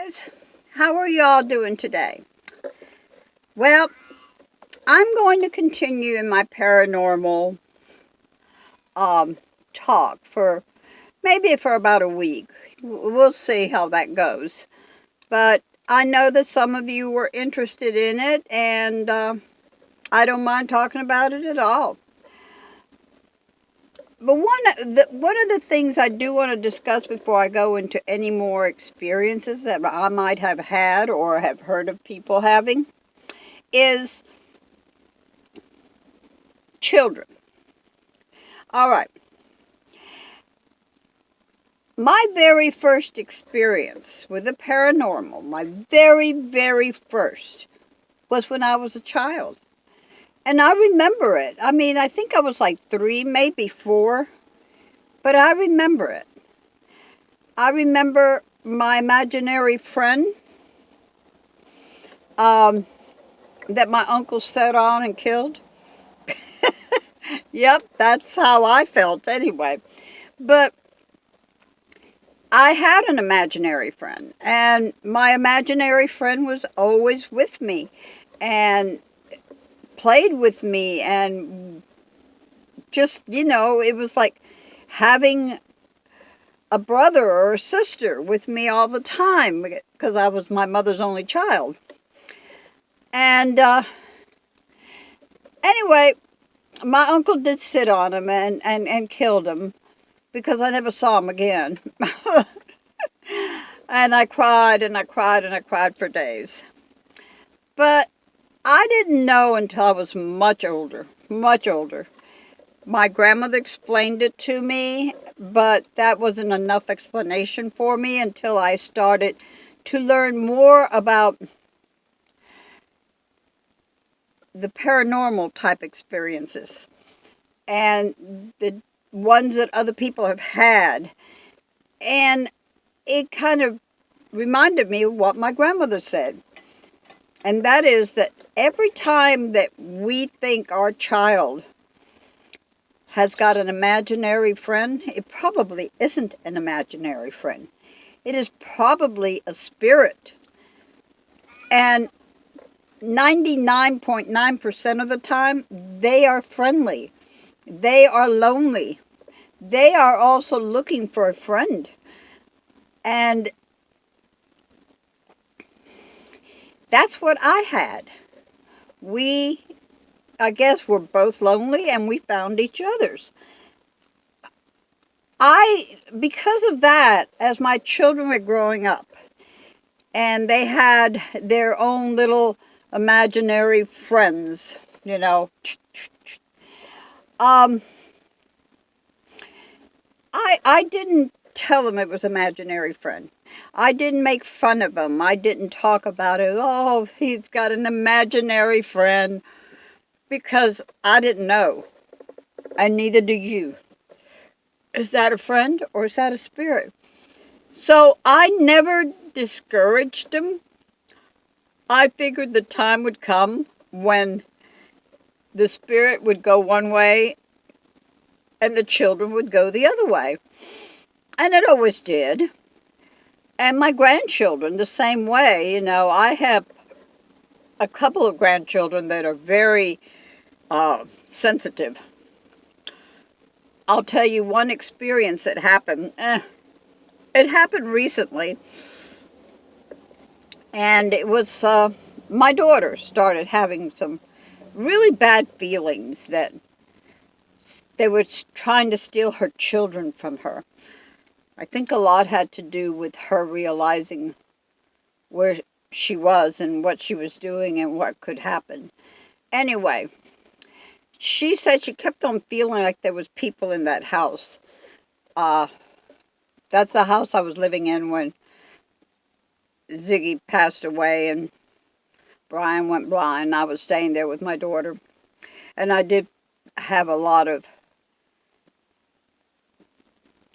guys, how are y'all doing today? Well, I'm going to continue in my paranormal talk for about a week. We'll see how that goes. But I know that some of you were interested in it, and I don't mind talking about it at all. But one of the things I do want to discuss before I go into any more experiences that I might have had or have heard of people having is children. All right. My very first experience with the paranormal, my very, very first, was when I was a child. And I remember it. I mean, I think I was like 3, maybe 4, but I remember it. I remember my imaginary friend that my uncle set on and killed. Yep, that's how I felt anyway. But I had an imaginary friend, and my imaginary friend was always with me and played with me, and just, it was like having a brother or a sister with me all the time because I was my mother's only child. And anyway, my uncle did sit on him and killed him because I never saw him again. And I cried and I cried and I cried for days. But I didn't know until I was much older, much older. My grandmother explained it to me, but that wasn't enough explanation for me until I started to learn more about the paranormal type experiences and the ones that other people have had. And it kind of reminded me of what my grandmother said. And that is that every time that we think our child has got an imaginary friend, it probably isn't an imaginary friend. It is probably a spirit. And 99.9% of the time, they are friendly. They are lonely. They are also looking for a friend. And that's what I had. I guess we're both lonely and we found each other's. Because of that, as my children were growing up, and they had their own little imaginary friends, I didn't tell them it was imaginary friend. I didn't make fun of him. I didn't talk about it. Oh, he's got an imaginary friend. Because I didn't know. And neither do you. Is that a friend or is that a spirit? So I never discouraged him. I figured the time would come when the spirit would go one way and the children would go the other way. And it always did. And my grandchildren the same way. I have a couple of grandchildren that are very sensitive. I'll tell you one experience that happened. It happened recently. And it was my daughter started having some really bad feelings that they were trying to steal her children from her. I think a lot had to do with her realizing where she was and what she was doing and what could happen. Anyway, she said she kept on feeling like there was people in that house. That's the house I was living in when Ziggy passed away and Brian went blind. I was staying there with my daughter. And I did have a lot of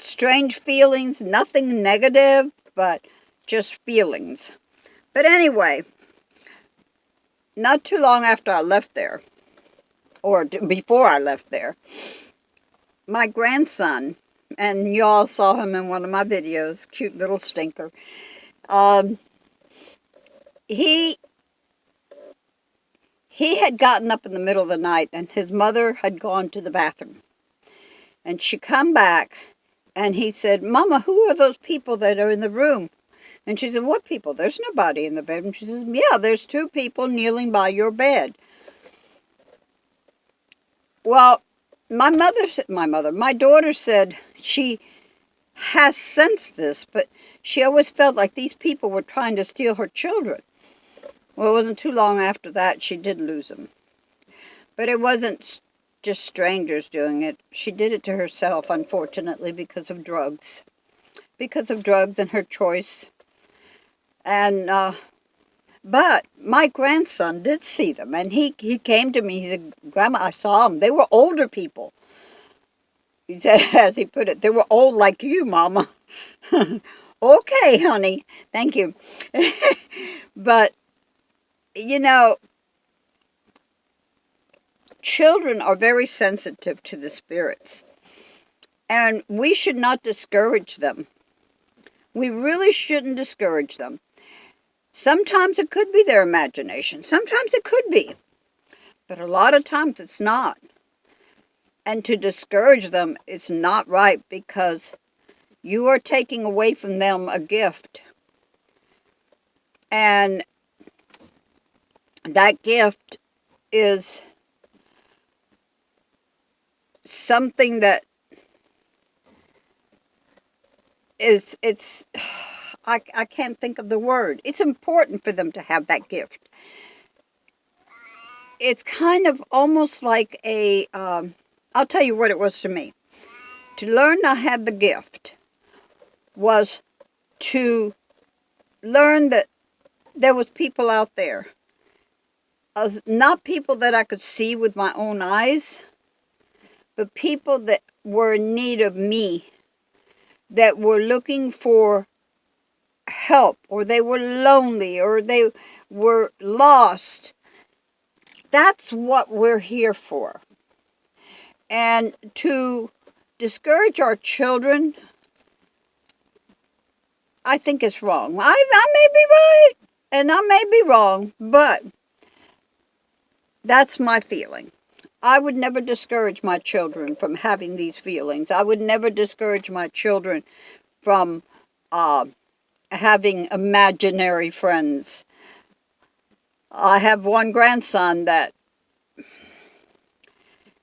strange feelings, nothing negative, but just feelings. But anyway, not too long after I left there, or before I left there, my grandson, and y'all saw him in one of my videos, cute little stinker, he he had gotten up in the middle of the night, and his mother had gone to the bathroom. And she come back, and he said, "Mama, who are those people that are in the room?" And she said, "What people? There's nobody in the bed." And she said, "Yeah, there's two people kneeling by your bed." Well, my daughter said she has sensed this, but she always felt like these people were trying to steal her children. Well, it wasn't too long after that she did lose them. But it wasn't just strangers doing it. She did it to herself, unfortunately, because of drugs. Because of drugs and her choice. And, but my grandson did see them, and he came to me. He said, "Grandma, I saw them. They were older people." He said, as he put it, "They were old like you, Mama." Okay, honey. Thank you. But, you know, children are very sensitive to the spirits, and we should not discourage them. We really shouldn't discourage them. Sometimes it could be their imagination. Sometimes it could be. But a lot of times it's not. And to discourage them is not right, because you are taking away from them a gift. And that gift is something that I can't think of the word. It's important for them to have that gift. It's kind of almost like I'll tell you what it was to me. To learn to have the gift was to learn that there was people out there. Not people that I could see with my own eyes, but people that were in need of me, that were looking for help, or they were lonely, or they were lost. That's what we're here for. And to discourage our children, I think is wrong. I may be right, and I may be wrong, but that's my feeling. I would never discourage my children from having these feelings. I would never discourage my children from having imaginary friends. I have one grandson that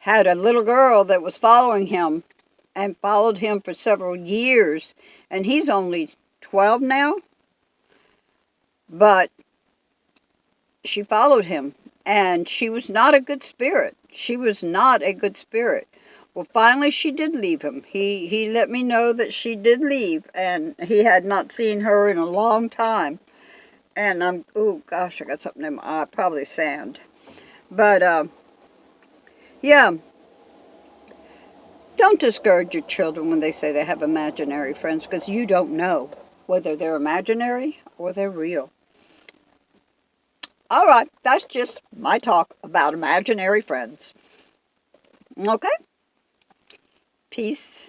had a little girl that was following him, and followed him for several years, and he's only 12 now, but she followed him, and she was not a good spirit. She was not a good spirit. Well, finally she did leave him. He let me know that she did leave, and he had not seen her in a long time. And oh gosh, I got something in my eye, probably sand. But, yeah, don't discourage your children when they say they have imaginary friends, because you don't know whether they're imaginary or they're real. All right, that's just my talk about imaginary friends. Okay? Peace.